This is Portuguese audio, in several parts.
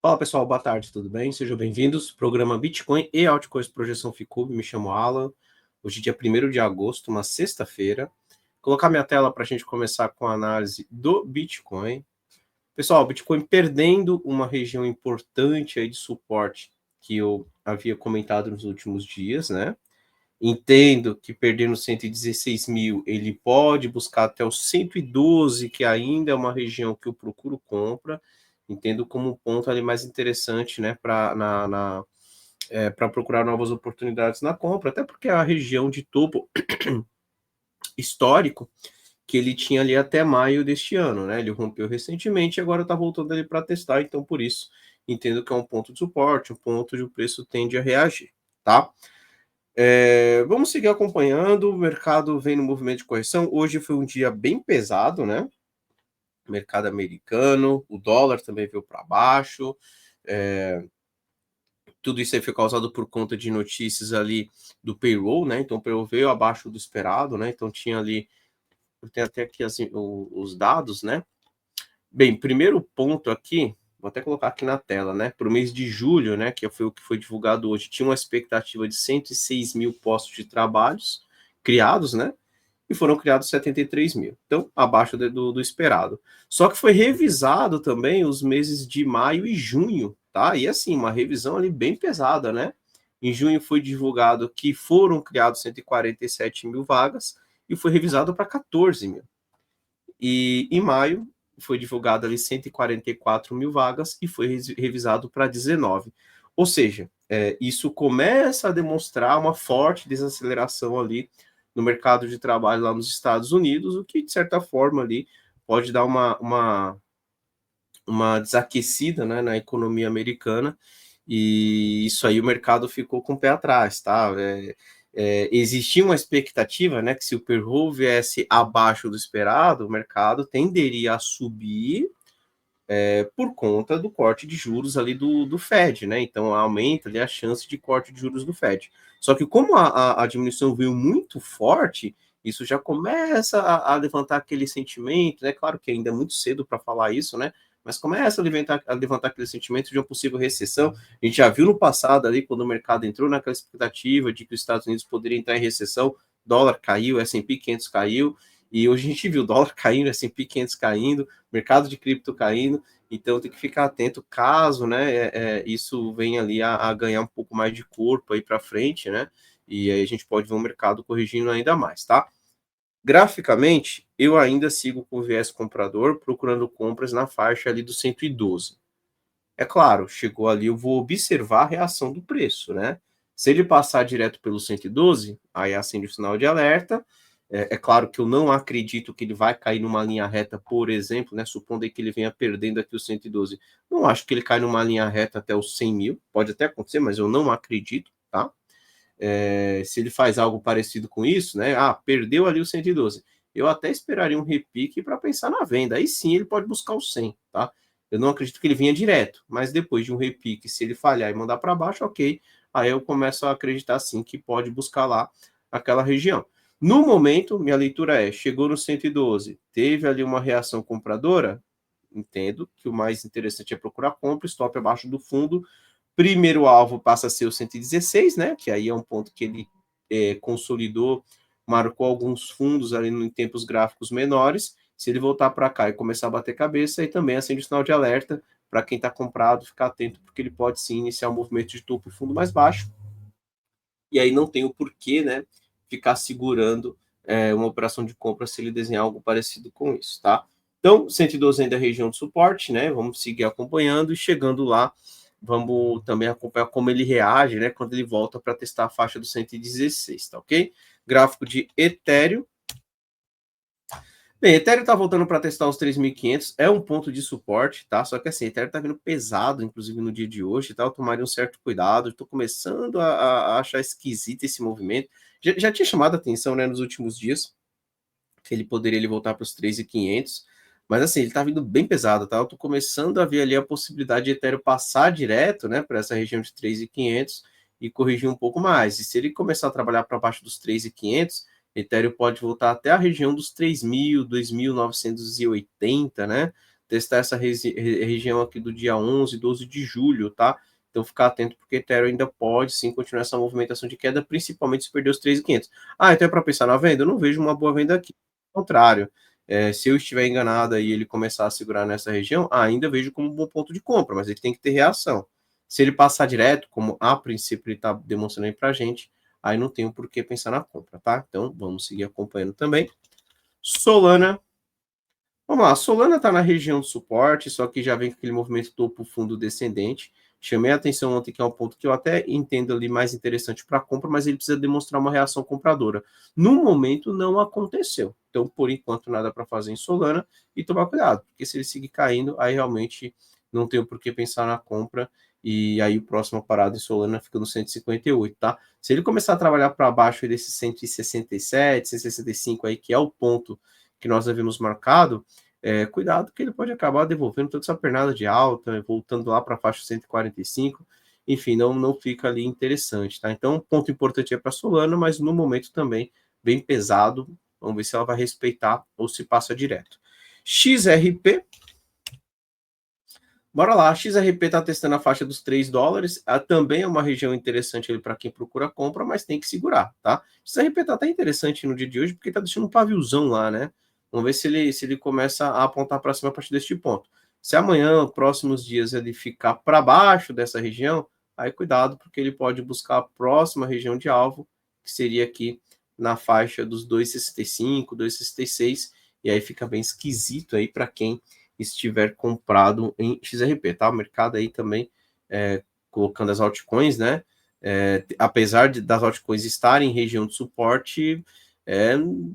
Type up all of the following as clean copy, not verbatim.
Fala pessoal, boa tarde, tudo bem? Sejam bem-vindos. Programa Bitcoin e Altcoins Projeção Ficube. Me chamo Alan. Hoje, dia 1º de agosto, uma sexta-feira. Colocar minha tela para a gente começar com a análise do Bitcoin. Pessoal, Bitcoin perdendo uma região importante aí de suporte que eu havia comentado nos últimos dias, né? Entendo que perdendo 116 mil, ele pode buscar até os 112, que ainda é uma região que eu procuro compra. Entendo como um ponto ali mais interessante, né, para procurar novas oportunidades na compra, até porque é a região de topo histórico que ele tinha ali até maio deste ano, né? Ele rompeu recentemente e agora está voltando ali para testar, então por isso entendo que é um ponto de suporte, um ponto onde o preço tende a reagir, tá? Vamos seguir acompanhando. O mercado vem no movimento de correção. Hoje foi um dia bem pesado, né? Mercado americano, o dólar também veio para baixo. Tudo isso aí foi causado por conta de notícias ali do payroll, né? Então o payroll veio abaixo do esperado, né? Então tinha ali, eu tenho até aqui assim, os dados, né? Bem, primeiro ponto aqui, vou até colocar aqui na tela, né? Para o mês de julho, né? Que foi o que foi divulgado hoje, tinha uma expectativa de 106 mil postos de trabalhos criados, né? E foram criados 73 mil. Então, abaixo do esperado. Só que foi revisado também os meses de maio e junho, tá? E assim, uma revisão ali bem pesada, né? Em junho foi divulgado que foram criados 147 mil vagas e foi revisado para 14 mil. E em maio foi divulgado ali 144 mil vagas e foi revisado para 19. Ou seja, isso começa a demonstrar uma forte desaceleração ali no mercado de trabalho lá nos Estados Unidos, o que, de certa forma, ali pode dar uma desaquecida, né, na economia americana, e isso aí o mercado ficou com o pé atrás, tá? Existia uma expectativa, né, que se o payroll viesse abaixo do esperado, o mercado tenderia a subir por conta do corte de juros ali do Fed, né? Então aumenta ali a chance de corte de juros do Fed. Só que como a diminuição veio muito forte, isso já começa a levantar aquele sentimento, né? Claro que ainda é muito cedo para falar isso, né? Mas começa a levantar aquele sentimento de uma possível recessão. A gente já viu no passado ali, quando o mercado entrou naquela expectativa de que os Estados Unidos poderiam entrar em recessão, dólar caiu, S&P 500 caiu, e hoje a gente viu o dólar caindo, S&P 500 caindo, mercado de cripto caindo, então tem que ficar atento caso, né, isso venha ali a ganhar um pouco mais de corpo aí para frente, né, e aí a gente pode ver o mercado corrigindo ainda mais, tá? Graficamente, eu ainda sigo com o viés comprador, procurando compras na faixa ali do 112. É claro, chegou ali, eu vou observar a reação do preço, né? Se ele passar direto pelo 112, aí acende o sinal de alerta. É claro que eu não acredito que ele vai cair numa linha reta, por exemplo, né? Supondo aí que ele venha perdendo aqui o 112. Não acho que ele cai numa linha reta até os 100 mil. Pode até acontecer, mas eu não acredito, tá? Se ele faz algo parecido com isso, né? Ah, perdeu ali o 112. Eu até esperaria um repique para pensar na venda. Aí sim ele pode buscar o 100, tá? Eu não acredito que ele vinha direto, mas depois de um repique, se ele falhar e mandar para baixo, ok. Aí eu começo a acreditar sim que pode buscar lá aquela região. No momento, minha leitura chegou no 112, teve ali uma reação compradora, entendo que o mais interessante é procurar compra, stop abaixo do fundo. Primeiro alvo passa a ser o 116, né? Que aí é um ponto que ele consolidou, marcou alguns fundos ali em tempos gráficos menores. Se ele voltar para cá e começar a bater cabeça, aí também acende o sinal de alerta para quem está comprado ficar atento, porque ele pode sim iniciar um movimento de topo e fundo mais baixo. E aí não tem o porquê, né? Ficar segurando uma operação de compra se ele desenhar algo parecido com isso, tá? Então, 112 ainda é a região de suporte, né? Vamos seguir acompanhando e chegando lá, vamos também acompanhar como ele reage, né? Quando ele volta para testar a faixa do 116, tá ok? Gráfico de Ethereum. Bem, Ethereum tá voltando para testar os 3.500, é um ponto de suporte, tá? Só que assim, Ethereum tá vindo pesado, inclusive no dia de hoje, tá? Eu tomaria um certo cuidado, estou começando a achar esquisito esse movimento. Já tinha chamado a atenção, né, nos últimos dias, que ele poderia voltar para os 3.500, mas assim, ele tá vindo bem pesado, tá? Eu tô começando a ver ali a possibilidade de Ethereum passar direto, né, para essa região de 3.500 e corrigir um pouco mais. E se ele começar a trabalhar para baixo dos 3.500, Ethereum pode voltar até a região dos 3.000, 2.980, né? testar essa região aqui do dia 11, 12 de julho, tá? Então, ficar atento, porque Ethereum ainda pode, sim, continuar essa movimentação de queda, principalmente se perder os 3.500. Então é para pensar na venda? Eu não vejo uma boa venda aqui. Ao contrário, se eu estiver enganado e ele começar a segurar nessa região, ainda vejo como um bom ponto de compra, mas ele tem que ter reação. Se ele passar direto, como a princípio ele está demonstrando aí para a gente, aí não tem por que pensar na compra, tá? Então, vamos seguir acompanhando também. Solana. Vamos lá, Solana está na região de suporte, só que já vem com aquele movimento topo-fundo descendente. Chamei a atenção ontem, que é um ponto que eu até entendo ali mais interessante para compra, mas ele precisa demonstrar uma reação compradora. No momento, não aconteceu. Então, por enquanto, nada para fazer em Solana e tomar cuidado, porque se ele seguir caindo, aí realmente não tem por que pensar na compra. E aí, o próximo parado em Solana fica no 158, tá? Se ele começar a trabalhar para baixo desse 167, 165 aí, que é o ponto que nós havíamos marcado, cuidado que ele pode acabar devolvendo toda essa pernada de alta, voltando lá para a faixa 145, enfim, não fica ali interessante, tá? Então, ponto importante é para Solana, mas no momento também bem pesado, vamos ver se ela vai respeitar ou se passa direto. XRP, bora lá, a XRP está testando a faixa dos $3, também é uma região interessante para quem procura compra, mas tem que segurar, tá? XRP está até interessante no dia de hoje, porque está deixando um paviozão lá, né? Vamos ver se ele começa a apontar para cima a partir deste ponto. Se amanhã, próximos dias, ele ficar para baixo dessa região, aí cuidado, porque ele pode buscar a próxima região de alvo, que seria aqui na faixa dos 2,65, 2,66, e aí fica bem esquisito aí para quem estiver comprado em XRP, tá? O mercado aí também colocando as altcoins, né? Apesar das altcoins estarem em região de suporte,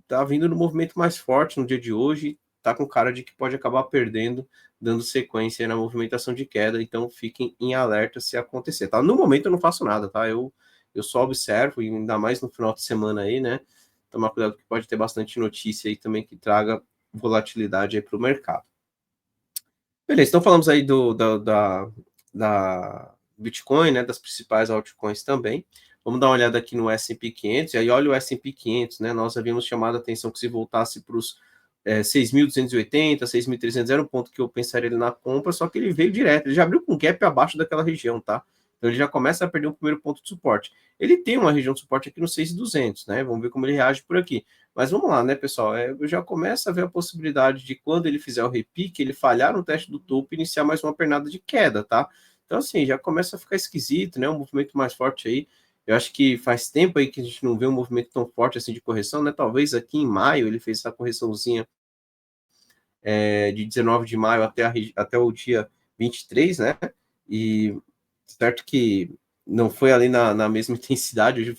tá vindo no movimento mais forte no dia de hoje, tá com cara de que pode acabar perdendo, dando sequência na movimentação de queda, então fiquem em alerta se acontecer, tá? No momento eu não faço nada, tá? Eu só observo, e ainda mais no final de semana aí, né? Tomar cuidado que pode ter bastante notícia aí também que traga volatilidade aí para o mercado. Beleza, então falamos aí da Bitcoin, né, das principais altcoins também. Vamos dar uma olhada aqui no S&P 500, e aí olha o S&P 500, né, nós havíamos chamado a atenção que se voltasse para os 6.280, 6.300, era um ponto que eu pensaria ele na compra, só que ele veio direto, ele já abriu com gap abaixo daquela região, tá? Então ele já começa a perder o primeiro ponto de suporte. Ele tem uma região de suporte aqui no 6.200, né, vamos ver como ele reage por aqui. Mas vamos lá, né, pessoal? Eu já começo a ver a possibilidade de, quando ele fizer o repique, ele falhar no teste do topo e iniciar mais uma pernada de queda, tá? Então, assim, já começa a ficar esquisito, né? Um movimento mais forte aí. Eu acho que faz tempo aí que a gente não vê um movimento tão forte assim de correção, né? Talvez aqui em maio ele fez essa correçãozinha de 19 de maio até o dia 23, né? E certo que não foi ali na mesma intensidade.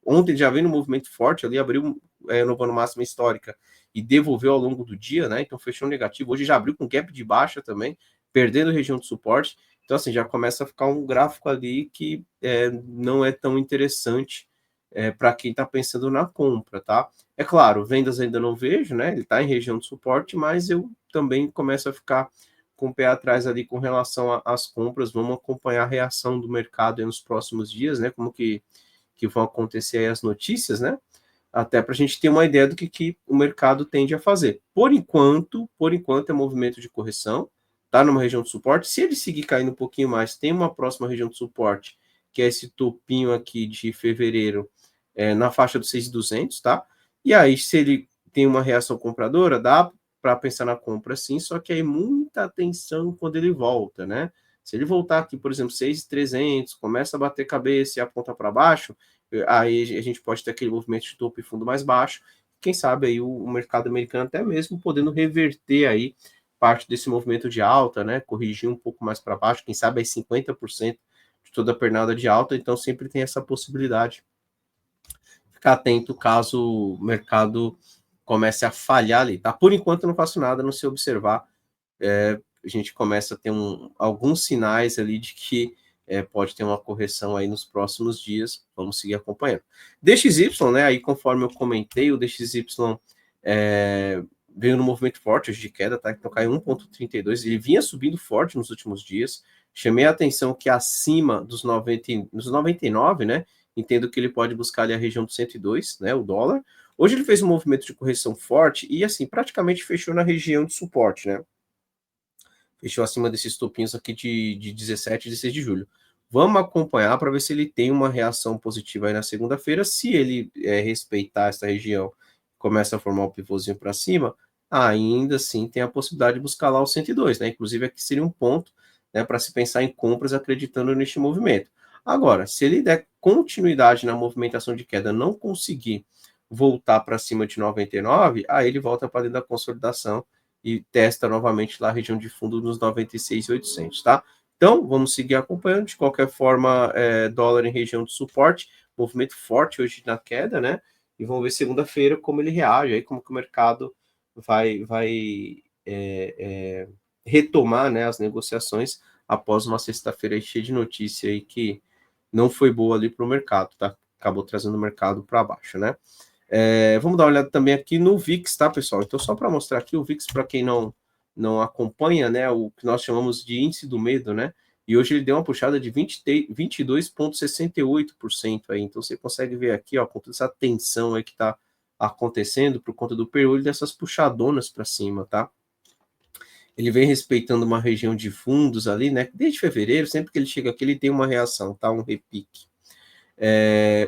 Ontem já veio no movimento forte ali, abriu no máxima histórica e devolveu ao longo do dia, né? Então fechou negativo. Hoje já abriu com gap de baixa também, perdendo região de suporte. Então, assim, já começa a ficar um gráfico ali que não é tão interessante para quem está pensando na compra, tá? É claro, vendas ainda não vejo, né? Ele está em região de suporte, mas eu também começo a ficar com o pé atrás ali com relação às compras. Vamos acompanhar a reação do mercado nos próximos dias, né? Como que vão acontecer aí as notícias, né? Até para a gente ter uma ideia do que o mercado tende a fazer. Por enquanto é movimento de correção, tá numa região de suporte. Se ele seguir caindo um pouquinho mais, tem uma próxima região de suporte, que é esse topinho aqui de fevereiro, na faixa dos 6.200, tá? E aí, se ele tem uma reação compradora, dá para pensar na compra sim, só que aí muita atenção quando ele volta, né? Se ele voltar aqui, por exemplo, 6.300, começa a bater cabeça e aponta para baixo, aí a gente pode ter aquele movimento de topo e fundo mais baixo. Quem sabe aí o mercado americano até mesmo podendo reverter aí parte desse movimento de alta, né? Corrigir um pouco mais para baixo, quem sabe aí 50% de toda a pernada de alta, então sempre tem essa possibilidade. Ficar atento caso o mercado comece a falhar ali, tá? Por enquanto eu não faço nada, não se observar, a gente começa a ter alguns sinais ali de que pode ter uma correção aí nos próximos dias. Vamos seguir acompanhando. DXY, né? Aí, conforme eu comentei, o DXY veio no movimento forte hoje de queda, tá? Então caiu 1,32. Ele vinha subindo forte nos últimos dias. Chamei a atenção que acima dos 99, né? Entendo que ele pode buscar ali a região do 102, né? O dólar. Hoje ele fez um movimento de correção forte e, assim, praticamente fechou na região de suporte, né? Fechou acima desses topinhos aqui de 17 e 16 de julho. Vamos acompanhar para ver se ele tem uma reação positiva aí na segunda-feira. Se ele respeitar essa região, começa a formar o pivôzinho para cima, ainda assim tem a possibilidade de buscar lá o 102, né? Inclusive aqui seria um ponto, né, para se pensar em compras acreditando neste movimento. Agora, se ele der continuidade na movimentação de queda, não conseguir voltar para cima de 99, aí ele volta para dentro da consolidação e testa novamente lá a região de fundo nos 96.800, tá? Então, vamos seguir acompanhando. De qualquer forma, dólar em região de suporte, movimento forte hoje na queda, né? E vamos ver segunda-feira como ele reage, aí como que o mercado vai retomar, né, as negociações após uma sexta-feira cheia de notícia aí que não foi boa ali para o mercado, tá? Acabou trazendo o mercado para baixo, né? Vamos dar uma olhada também aqui no VIX, tá, pessoal? Então, só para mostrar aqui o VIX, para quem não acompanha, né, o que nós chamamos de índice do medo, né? E hoje ele deu uma puxada de 22,68% aí. Então, você consegue ver aqui, ó, com toda essa tensão aí que está acontecendo por conta do perolho dessas puxadonas para cima, tá? Ele vem respeitando uma região de fundos ali, né? Desde fevereiro, sempre que ele chega aqui, ele tem uma reação, tá? Um repique.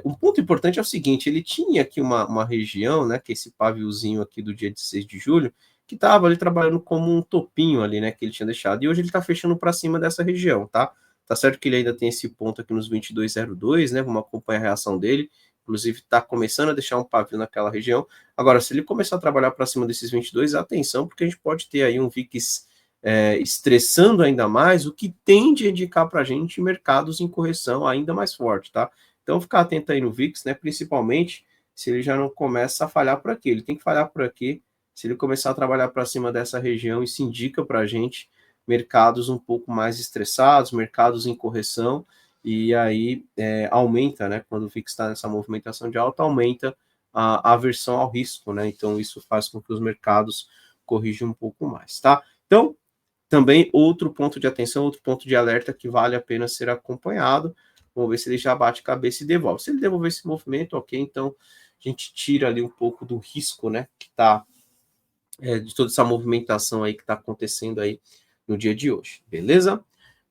Um ponto importante é o seguinte, ele tinha aqui uma região, né, que é esse paviozinho aqui do dia 16 de julho, que estava ali trabalhando como um topinho ali, né, que ele tinha deixado, e hoje ele está fechando para cima dessa região, tá? Tá certo que ele ainda tem esse ponto aqui nos 22,02, né, vamos acompanhar a reação dele, inclusive está começando a deixar um pavio naquela região. Agora, se ele começar a trabalhar para cima desses 22, atenção, porque a gente pode ter aí um VIX estressando ainda mais, o que tende a indicar para a gente mercados em correção ainda mais forte, tá? Então, ficar atento aí no VIX, né? Principalmente se ele já não começa a falhar por aqui. Ele tem que falhar por aqui. Se ele começar a trabalhar para cima dessa região, isso indica para a gente mercados um pouco mais estressados, mercados em correção, e aí aumenta, né? Quando o VIX está nessa movimentação de alta, aumenta a aversão ao risco, né? Então, isso faz com que os mercados corrijam um pouco mais, tá? Então, também outro ponto de atenção, outro ponto de alerta que vale a pena ser acompanhado. Vamos ver se ele já bate cabeça e devolve. Se ele devolver esse movimento, ok, então a gente tira ali um pouco do risco, né, que está de toda essa movimentação aí que está acontecendo aí no dia de hoje, beleza?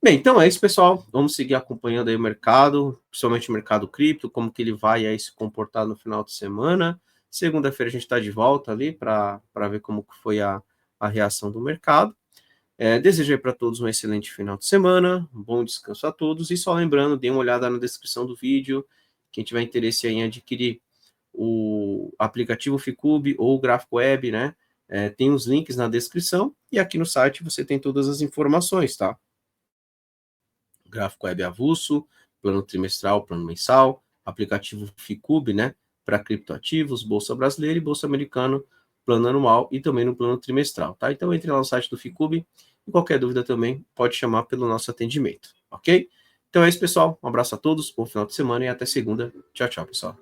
Bem, então é isso, pessoal. Vamos seguir acompanhando aí o mercado, principalmente o mercado cripto, como que ele vai aí se comportar no final de semana. Segunda-feira a gente está de volta ali para ver como que foi a reação do mercado. Desejo para todos um excelente final de semana, um bom descanso a todos, e só lembrando, dê uma olhada na descrição do vídeo, quem tiver interesse em adquirir o aplicativo Ficube ou o Gráfico Web, né, tem os links na descrição, e aqui no site você tem todas as informações, tá? Gráfico Web avulso, plano trimestral, plano mensal, aplicativo Ficube, né, para criptoativos, Bolsa Brasileira e Bolsa Americana, plano anual e também no plano trimestral, tá? Então entre lá no site do Ficube, e qualquer dúvida também pode chamar pelo nosso atendimento, ok? Então é isso, pessoal. Um abraço a todos, bom final de semana e até segunda. Tchau, tchau, pessoal.